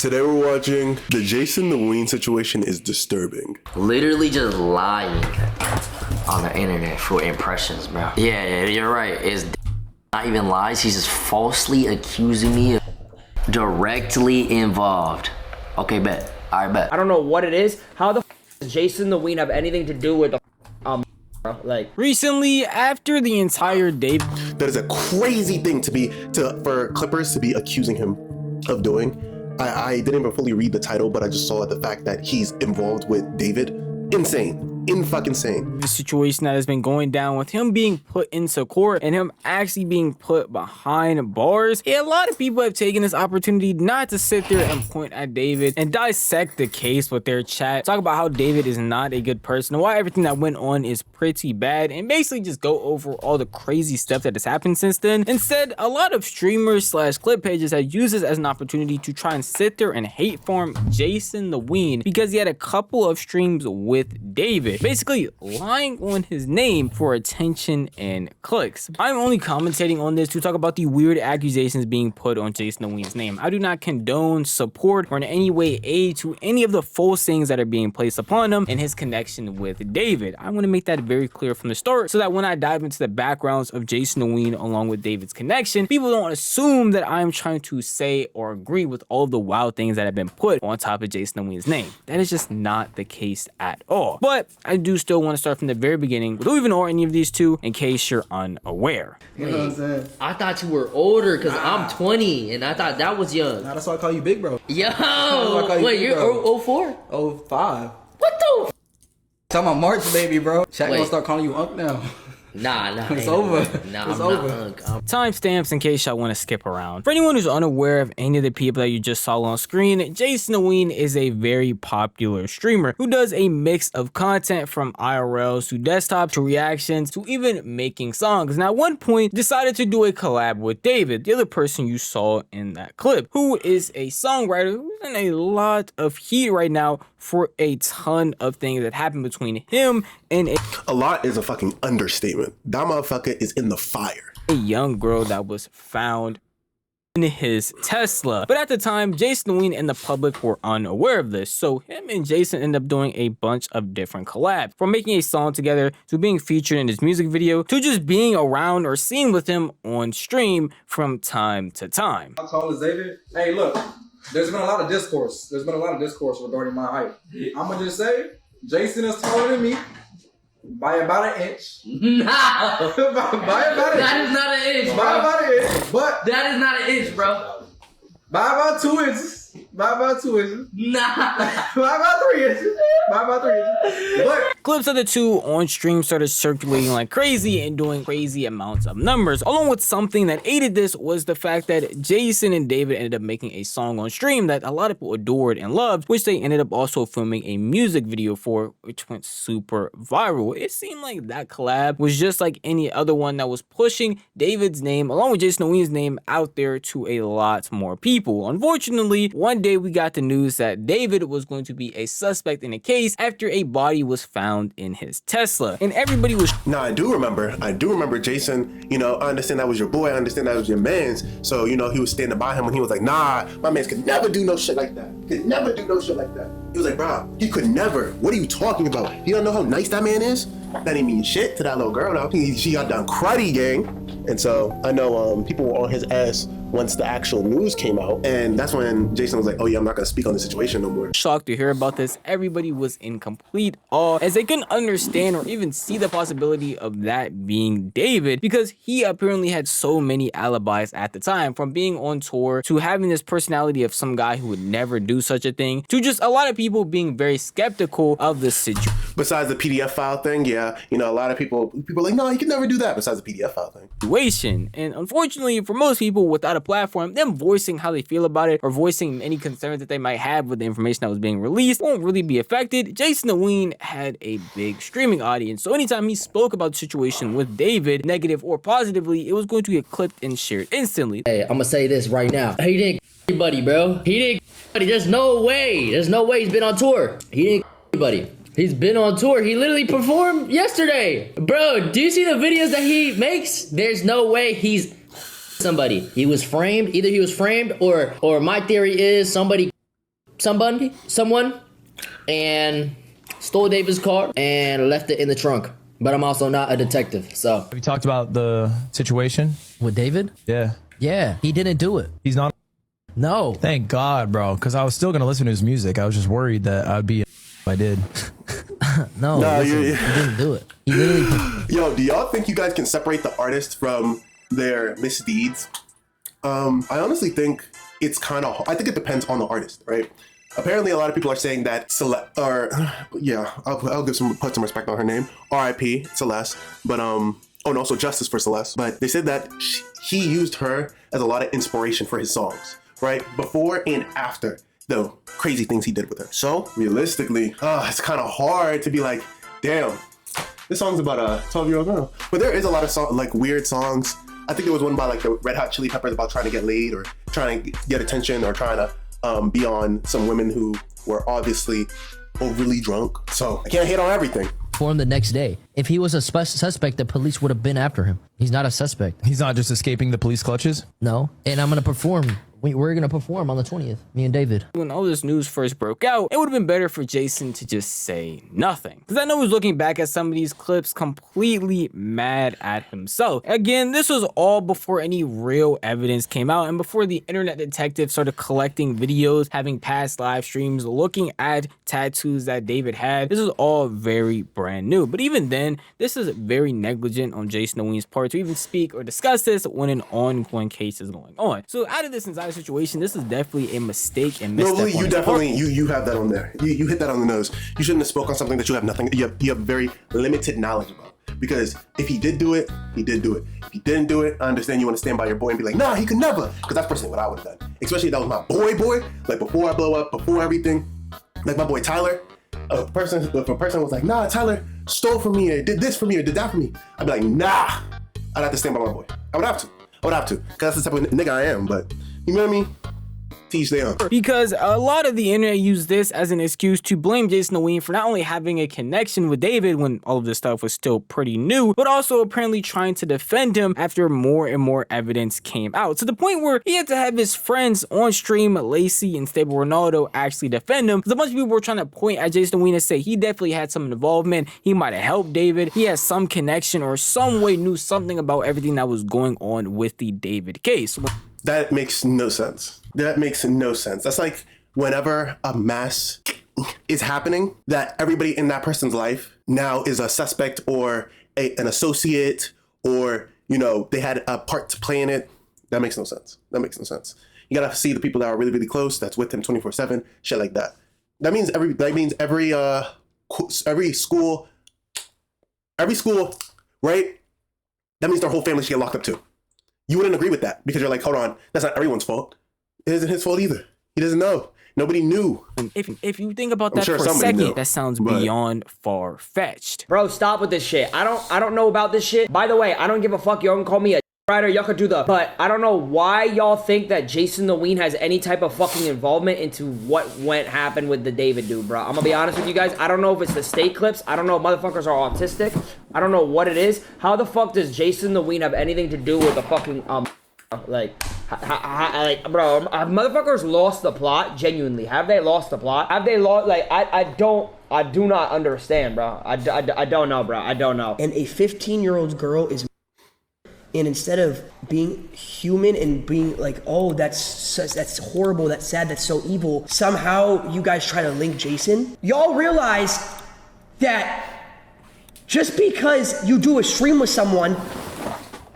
Today we're watching the JasonTheWeen situation is disturbing. Literally just lying on the internet for impressions, bro. Yeah, you're right. It's not even lies. He's just falsely accusing me of directly involved. Okay, bet. All right, bet. I don't know what it is. How the does JasonTheWeen have anything to do with the bro? Like, recently, after the entire David, That is a crazy thing for Clippers to be accusing him of doing. I didn't even fully read the title, but I just saw the fact that he's involved with David. Insane. Fucking insane. the situation that has been going down with him being put into court and him actually being put behind bars, a lot of people have taken this opportunity not to sit there and point at David and dissect the case with their chat, talk about how David is not a good person and why everything that went on is pretty bad, and basically just go over all the crazy stuff that has happened since then. Instead, a lot of streamers slash clip pages have used this as an opportunity to try and sit there and hate farm JasonTheWeen because he had a couple of streams with David, basically lying on his name for attention and clicks. I'm only commentating on this to talk about the weird accusations being put on JasonTheWeen's name. I do not condone, support, or in any way aid to any of the false things that are being placed upon him and his connection with David. I want to make that very clear from the start so that when I dive into the backgrounds of JasonTheWeen along with David's connection, people don't assume that I'm trying to say or agree with all of the wild things that have been put on top of JasonTheWeen's name. That is just not the case at all. But I do still want to start from the very beginning with who even are any of these two in case you're unaware. You know what I'm saying? I thought you were older because I'm 20 and I thought that was young. Nah, that's why I call you big bro. Yo, you wait, big you're bro. 04? 05. What the? Tell my March baby, bro. Shaq Wait. gonna start calling you Unc now. Nah, It's over. Nah, It's I'm over. not Unc. Timestamps in case y'all want to skip around. For anyone who's unaware of any of the people that you just saw on screen, JasonTheWeen is a very popular streamer who does a mix of content from IRLs to desktops to reactions to even making songs. And at one point decided to do a collab with David, the other person you saw in that clip, who is a songwriter who's in a lot of heat right now for a ton of things that happened between him and A lot is a fucking understatement. That motherfucker is in the fire. a young girl that was found in his Tesla. But at the time, JasonTheWeen and the public were unaware of this, so him and Jason ended up doing a bunch of different collabs, from making a song together to being featured in his music video to just being around or seen with him on stream from time to time. How tall is David? Hey, look, there's been a lot of discourse. There's been a lot of discourse regarding my height. I'm gonna just say, Jason is taller than me by about an inch. No, by about an that inch. is not an inch, By bro. about an inch. But That is not an inch, bro. by about 2 inches. By about 2 inches. Nah. By about 3 inches. By about 3 inches. But Clips of the two on stream started circulating like crazy and doing crazy amounts of numbers. Along with something that aided this was the fact that Jason and David ended up making a song on stream that a lot of people adored and loved, which they ended up also filming a music video for, which went super viral. It seemed like that collab was just like any other one that was pushing David's name along with JasonTheWeen's name out there to a lot more people. Unfortunately, one day we got the news that David was going to be a suspect in a case after a body was found in his Tesla, and everybody was Now I do remember Jason, you know, I understand that was your boy, I understand that was your man's. So, you know, he was standing by him when he was like, nah, my man's could never do no shit like that. Could never do no shit like that. He was like, bro, he could never. What are you talking about? You don't know how nice that man is? That ain't mean shit to that little girl though. She got done cruddy, gang. And so I know people were on his ass once the actual news came out. And that's when Jason was like, oh yeah, I'm not gonna speak on the situation no more. shocked to hear about this. Everybody was in complete awe as they couldn't understand or even see the possibility of that being David, because he apparently had so many alibis at the time, from being on tour to having this personality of some guy who would never do such a thing to just a lot of people being very skeptical of the situation. Besides the PDF file thing, yeah, you know, a lot of people are like, no, you can never do that besides the PDF file thing. And unfortunately for most people without a platform, them voicing how they feel about it or voicing any concerns that they might have with the information that was being released won't really be affected. JasonTheWeen had a big streaming audience, so anytime he spoke about the situation with David, negative or positively, it was going to get clipped and shared instantly. Hey, I'm gonna say this right now. He didn't anybody, bro. He didn't anybody. There's no way. There's no way he's been on tour. He didn't anybody. He's been on tour. He literally performed yesterday. Bro, do you see the videos that he makes? There's no way he's somebody. He was framed. Either he was framed or my theory is somebody someone, and stole David's car and left it in the trunk. But I'm also not a detective, so. Have you talked about the situation With David? Yeah, Yeah, he didn't do it. he's not. No. Thank God, bro, because I was still gonna listen to his music. I was just worried that I'd be if I did. No, Nah, listen, you're- he didn't do it. He literally. Yo, do y'all think you guys can separate the artist from their misdeeds? I honestly think it's kind of. I think it depends on the artist, right? Apparently, a lot of people are saying that Celeste, or yeah, I'll put some respect on her name. R.I.P. Celeste, but oh no, so justice for Celeste. But they said that he used her as a lot of inspiration for his songs, right? Before and after the crazy things he did with her. So realistically, it's kind of hard to be like, damn, this song's about a 12-year-old girl. But there is a lot of like weird songs. I think there was one by like the Red Hot Chili Peppers about trying to get laid or trying to get attention or trying to be on some women who were obviously overly drunk. So I can't hate on everything. For him the next day. If he was a suspect, the police would have been after him. He's not a suspect. He's not just escaping the police clutches. No. And I'm gonna perform. We're gonna perform on the 20th. Me and David. When all this news first broke out, it would have been better for Jason to just say nothing. Because I know he's looking back at some of these clips completely mad at himself. Again, this was all before any real evidence came out and before the internet detective started collecting videos, having past live streams, looking at tattoos that David had. This is all very brand new. But even then, this is very negligent on JasonTheWeen's part to even speak or discuss this when an ongoing case is going on. So out of this entire situation, this is definitely a mistake and misstep. No, on you his definitely part. you have that on there. You hit that on the nose. You shouldn't have spoke on something that you have nothing. You have very limited knowledge about. Because if he did do it, he did do it. If he didn't do it, I understand you want to stand by your boy and be like, nah, he could never. Because that's personally what I would have done. Especially if that was my boy. Like before I blow up, before everything. Like my boy Tyler. If a person was like, nah, Tyler stole from me or did this for me or did that for me, I'd be like, nah. I'd have to stand by my boy. I would have to. Because that's the type of nigga I am. But you know what I mean? Teach them. Because a lot of the internet used this as an excuse to blame JasonTheWeen for not only having a connection with David when all of this stuff was still pretty new, but also apparently trying to defend him after more and more evidence came out. To the point where he had to have his friends on stream, Lacey and Stable Ronaldo, actually defend him. Because a bunch of people were trying to point at JasonTheWeen and say he definitely had some involvement. He might have helped David. He has some connection or some way knew something about everything that was going on with the David case. That makes no sense. That's like whenever a mass is happening, that everybody in that person's life now is a suspect or an associate or, you know, they had a part to play in it. That makes no sense. You gotta see the people that are really, really close, that's with him 24/7, shit like that. That means every school, right? That means their whole family should get locked up too. You wouldn't agree with that because you're like, hold on, that's not everyone's fault. It isn't his fault either. He doesn't know. Nobody knew. If you think about that sure for a somebody second, knew, that sounds but- beyond far-fetched. Bro, stop with this shit. I don't know about this shit. By the way, I don't give a fuck. Y'all can call me a rider. Y'all could do the. But I don't know why y'all think that JasonTheWeen has any type of fucking involvement into what happened with the David dude, bro. I'm gonna be honest with you guys. I don't know if it's the state clips. I don't know if motherfuckers are autistic. I don't know what it is. How the fuck does JasonTheWeen have anything to do with the fucking like bro, have motherfuckers lost the plot? Genuinely, have they lost the plot? Have they lost? Like, I do not understand, bro. I don't know, bro. I don't know. And a 15-year-old girl is, and instead of being human and being like, oh, that's horrible, that's sad, that's so evil, somehow you guys try to link Jason. Y'all realize that just because you do a stream with someone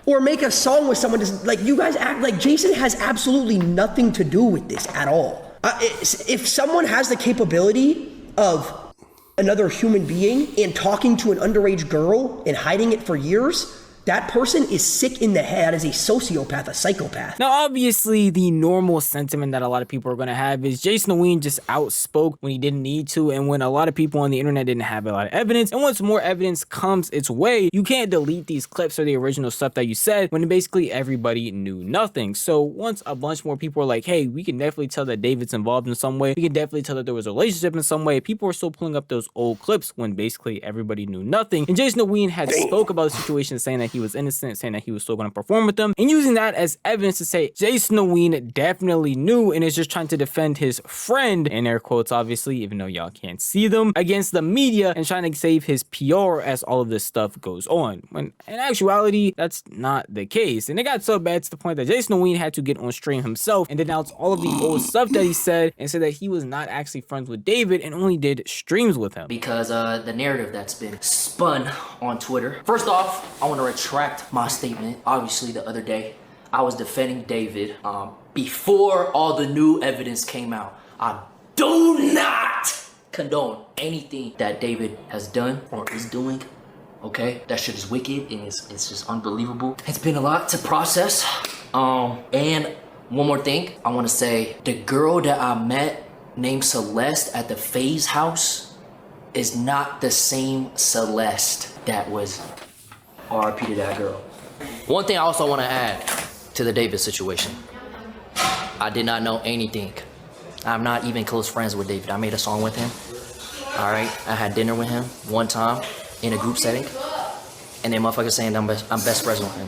or make a song with someone, like, you guys act like Jason has absolutely nothing to do with this at all. If someone has the capability of another human being and talking to an underage girl and hiding it for years, that person is sick in the head, is a sociopath, a psychopath. Now, obviously, the normal sentiment that a lot of people are going to have is JasonTheWeen just outspoke when he didn't need to and when a lot of people on the internet didn't have a lot of evidence. And once more evidence comes its way, you can't delete these clips or the original stuff that you said when basically everybody knew nothing. So once a bunch more people are like, hey, we can definitely tell that David's involved in some way, we can definitely tell that there was a relationship in some way, people are still pulling up those old clips when basically everybody knew nothing. And JasonTheWeen had spoke about the situation saying that he was innocent, saying that he was still going to perform with them, and using that as evidence to say JasonTheWeen definitely knew and is just trying to defend his friend, in air quotes obviously, even though y'all can't see them, against the media and trying to save his PR as all of this stuff goes on. When in actuality, that's not the case. And it got so bad to the point that JasonTheWeen had to get on stream himself and denounce all of the old stuff that he said and said that he was not actually friends with David and only did streams with him. Because the narrative that's been spun on Twitter. First off, I want to retract my statement. Obviously, the other day, I was defending David before all the new evidence came out. I do not condone anything that David has done or is doing. Okay, that shit is wicked and it's just unbelievable. It's been a lot to process. And one more thing, I want to say the girl that I met named Celeste at the FaZe house is not the same Celeste that was RIP to that girl. One thing I also want to add to the David situation. I did not know anything. I'm not even close friends with David. I made a song with him. All right, I had dinner with him one time in a group setting, and then motherfuckers saying I'm best friends with him.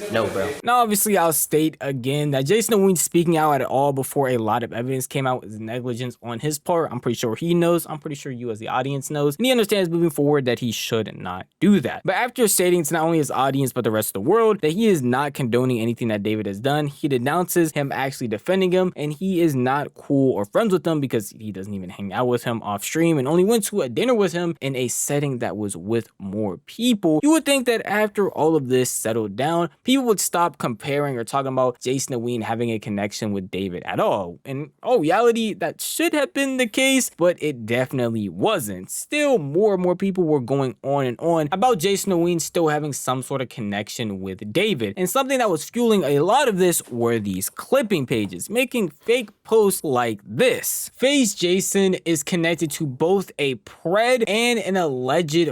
No, bro. Now, obviously, I'll state again that JasonTheWeen speaking out at all before a lot of evidence came out is negligence on his part. I'm pretty sure he knows. I'm pretty sure you as the audience knows. And he understands moving forward that he should not do that. But after stating to not only his audience, but the rest of the world that he is not condoning anything that David has done, he denounces him actually defending him, and he is not cool or friends with him because he doesn't even hang out with him off stream and only went to a dinner with him in a setting that was with more people. You would think that after all of this settled down, people would stop comparing or talking about JasonTheWeen having a connection with David at all. In all reality, that should have been the case, but it definitely wasn't. Still, more and more people were going on and on about JasonTheWeen still having some sort of connection with David. And something that was fueling a lot of this were these clipping pages, making fake posts like this. FaZe Jason is connected to both a pred and an alleged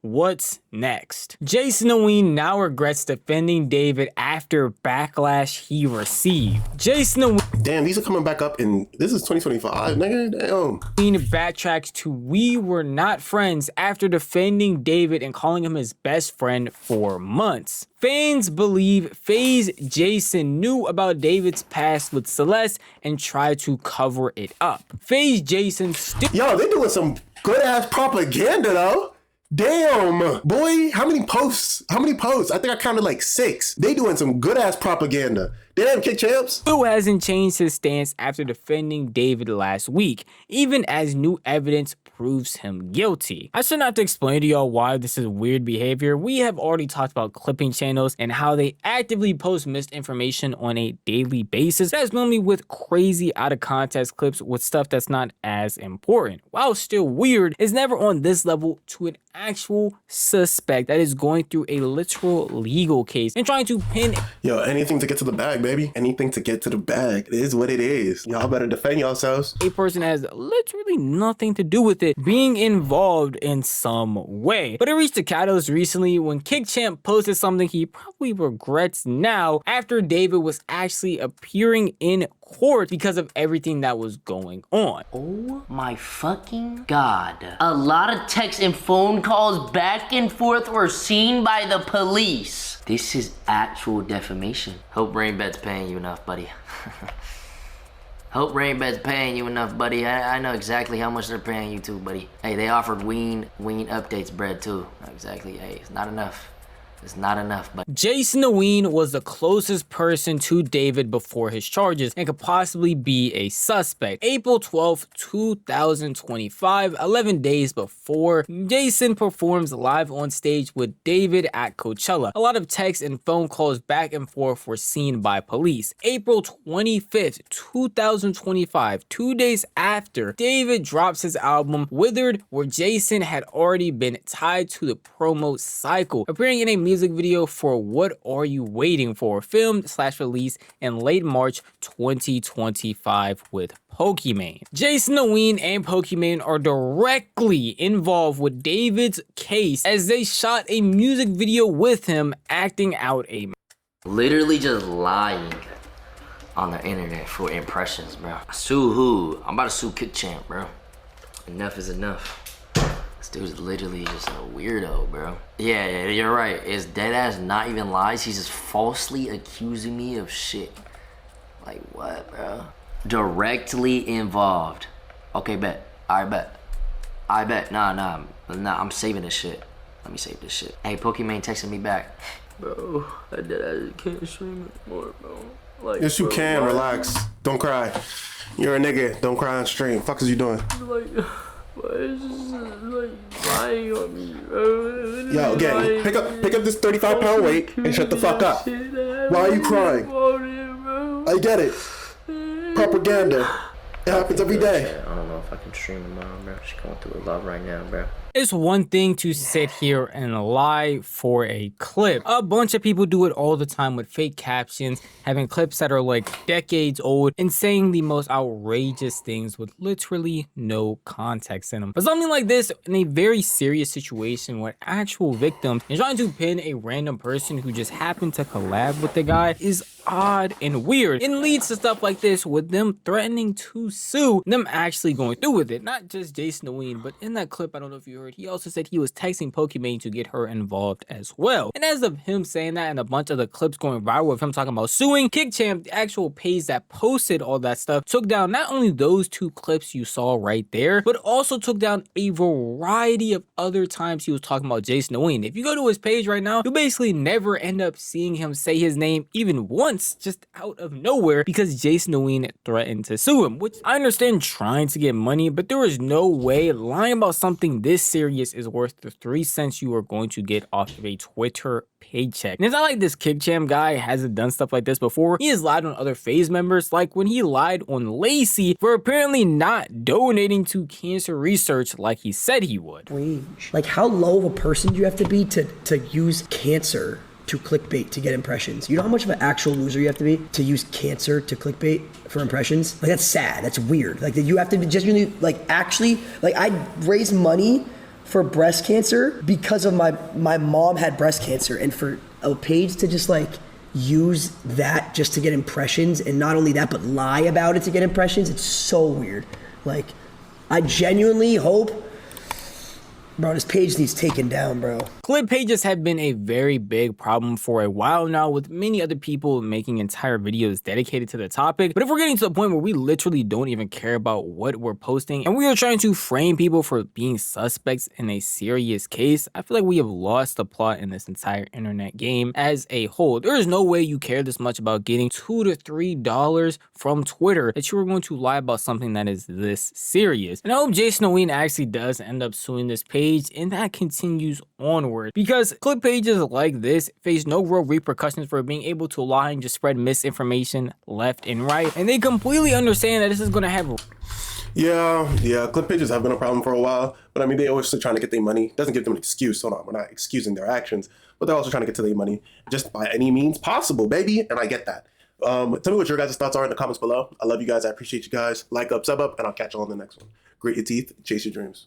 What's next? JasonTheWeen now regrets defending David after backlash he received. JasonTheWeen Damn, these are coming back up in, this is 2025, nigga, damn. backtracks to "We were not friends" after defending David and calling him his best friend for months. Fans believe FaZe Jason knew about David's past with Celeste and tried to cover it up. FaZe Jason still— Yo, they doing some good ass propaganda though. Damn, boy, how many posts? I think I counted like 6. They doing some good ass propaganda. Damn, Kick Champs. Still hasn't changed his stance after defending David last week, even as new evidence proves him guilty. I should not have to explain to y'all why this is weird behavior. We have already talked about clipping channels and how they actively post misinformation on a daily basis. That's normally with crazy out of context clips with stuff that's not as important. While still weird, it's never on this level to an actual suspect that is going through a literal legal case and trying to pin— Yo, anything to get to the bag, baby. Anything to get to the bag. It is what it is. Y'all better defend yourselves. a person that has literally nothing to do with it being involved in some way. But it reached a catalyst recently when KickChamp posted something he probably regrets now after David was actually appearing in court because of everything that was going on. Oh my fucking god. A lot of texts and phone calls back and forth were seen by the police. This is actual defamation. Hope Rainbed's paying you enough, buddy. Hope Rainbed's paying you enough, buddy. I know exactly how much they're paying you too, buddy. Hey, they offered Ween updates bread too. Exactly. Hey, it's not enough. It's not enough, but JasonTheWeen was the closest person to David before his charges and could possibly be a suspect. April 12th, 2025, 11 days before, Jason performs live on stage with David at Coachella. A lot of texts and phone calls back and forth were seen by police. April 25th, 2025, 2 days after David drops his album Withered, where Jason had already been tied to the promo cycle, appearing in a music video for What Are You Waiting For, filmed/released in late March 2025 with Pokimane. JasonTheWeen and Pokimane are directly involved with David's case as they shot a music video with him acting out a— literally just lying on the internet for impressions, bro. Sue who? I'm about to sue KickChamp, bro. Enough is enough. This dude's literally just a weirdo, bro. Yeah, you're right. It's dead ass not even lies. He's just falsely accusing me of shit. Like what, bro? Directly involved. Okay, bet. I bet. Nah, I'm saving this shit. Let me save this shit. Hey, Pokemon texting me back. Bro, I can't stream it more, bro. Like, Yes, you can. Relax. Don't cry. You're a nigga. Don't cry on stream. Fuck is you doing? Like, why is this like lying on me, bro? Yo, gang, pick up this 35-pound weight and shut the fuck up. Why are you crying? I get it. Propaganda. It happens every day. I don't know if I can stream tomorrow, bro. She's going through a lot right now, bro. It's one thing to sit here and lie for a clip. A bunch of people do it all the time with fake captions, having clips that are like decades old and saying the most outrageous things with literally no context in them. But something like this in a very serious situation where actual victims and trying to pin a random person who just happened to collab with the guy is odd and weird, and leads to stuff like this with them threatening to sue, them actually going through with it. Not just JasonTheWeen, but in that clip, I don't know if you heard, he also said he was texting Pokimane to get her involved as well. And as of him saying that and a bunch of the clips going viral of him talking about suing, KickChamp, the actual page that posted all that stuff, took down not only those two clips you saw right there, but also took down a variety of other times he was talking about JasonTheWeen. If you go to his page right now, you basically never end up seeing him say his name even once, just out of nowhere, because JasonTheWeen threatened to sue him, which I understand trying to get money, but there is no way lying about something this serious is worth the 3 cents you are going to get off of a Twitter paycheck. And it's not like this KickChamp guy hasn't done stuff like this before. He has lied on other FaZe members, like when he lied on Lacey for apparently not donating to cancer research like he said he would. Range. Like, how low of a person do you have to be to use cancer to clickbait to get impressions? You know how much of an actual loser you have to be to use cancer to clickbait for impressions? Like, that's sad. That's weird. Like, you have to be genuinely, like, actually, like, I raised money for breast cancer because of my mom had breast cancer, and for a page to just like use that just to get impressions, and not only that, but lie about it to get impressions, it's so weird. Like, I genuinely hope, bro, this page needs taken down, bro. Clip pages have been a very big problem for a while now, with many other people making entire videos dedicated to the topic. But if we're getting to the point where we literally don't even care about what we're posting, and we are trying to frame people for being suspects in a serious case, I feel like we have lost the plot in this entire internet game as a whole. There is no way you care this much about getting $2 to $3 from Twitter that you are going to lie about something that is this serious. And I hope JasonTheWeen actually does end up suing this page, and that continues onward, because clip pages like this face no real repercussions for being able to lie and just spread misinformation left and right, and they completely understand that this is going to have Yeah, clip pages have been a problem for a while, but I mean, they always still trying to get their money. Doesn't give them an excuse. Hold on, we're not excusing their actions, but they're also trying to get to their money just by any means possible, baby, and I get that. Tell me what your guys' thoughts are in the comments below. I love you guys. I appreciate you guys. Like up, sub up, and I'll catch you on the next one. Grit your teeth, chase your dreams.